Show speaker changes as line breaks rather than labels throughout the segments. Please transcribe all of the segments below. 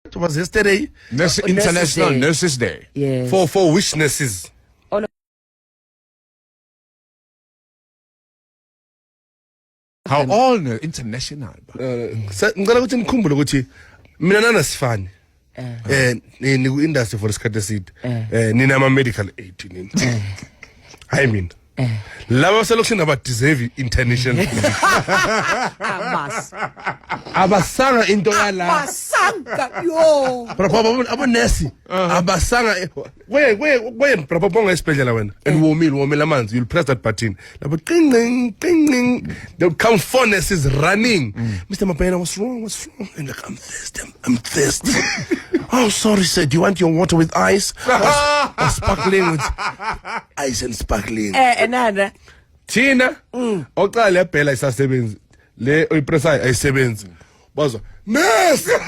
It was yesterday.
International Nurses Day.
Yes.
For which nurses?
Oh, no.
How all international.
Ngicela ukuthi nikhumbule ukuthi mina nana sifani. Ni ku industry for isikhathi eside. Nina ama medical aid nini. I mean. Laba selokishini aba deserve international. Abasanga into yala.
Abasanga yo.
Brapa abo nurse abasanga we brapa bonga esibhedlela wena and womile amanzi, you'll press that button labo qing they'll come four nurses running. Mr. Mapena, what's wrong and like, I'm thirsty. Oh, sorry sir, do you want your water with ice or sparkling with ice and sparkling?
Nana
Thina oqala lebhela isasebenzi le oyipressa ayisebenzi bazwa nurse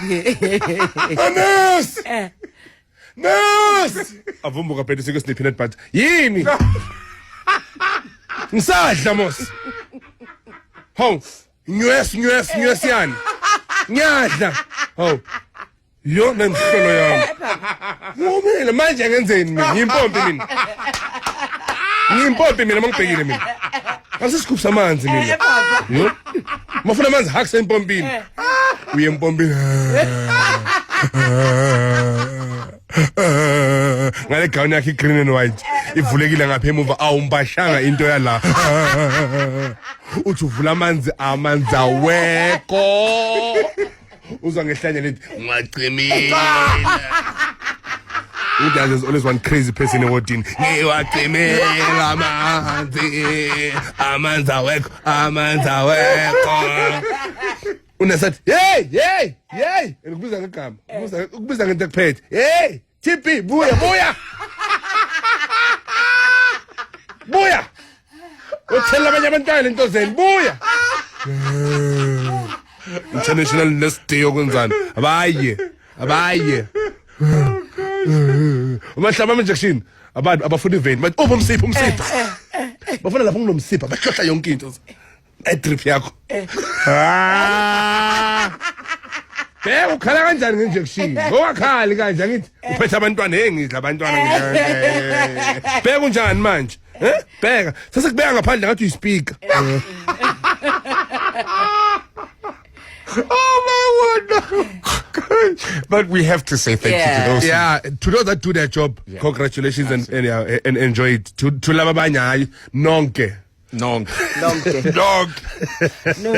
nurse avumbuka phela sike sine peanut butter yini ngisadla mos ho nywes yani nyadla ho yo nemhlolo yami ngomile manje ngenzeni mina ngiyimpompi mina mangibhekile mina asisigubhu samanzi mina yo mafuna amanzi hakse empompini uye empompini ngale gown yakhe green and white ivulekile ngapha emuva awumbashanga into yala uthi uvula amanzi awekho uzwa ngehlanya lethi ngwacimile. There's always one crazy person in wording. Ngiwacimela amanzi awekho. Unasathi hey ngikubiza ngegama ukubiza ngento ekuphethe hey TP buya uthela abanye abantwana into zeni buya. International Nurse Day yokwenzani abaye umahlaba injection abantu abafuna ivein bathi umsipha bafuna lapho kunomsipha bahlohla yonke into drip yakho bheka ukhala kanjani nginjection ngowakhali kanje ngithi uphethe abantwana ngidla abantwana bheka unjani manje bheka sesekubeka ngaphandle ngathi uyispeaker.
Oh my word! But we have to say thank you to those.
To those that do their job. Yeah. Congratulations and enjoy it. To laba abanye hayi nonke.
Nonke.
Dog.
No.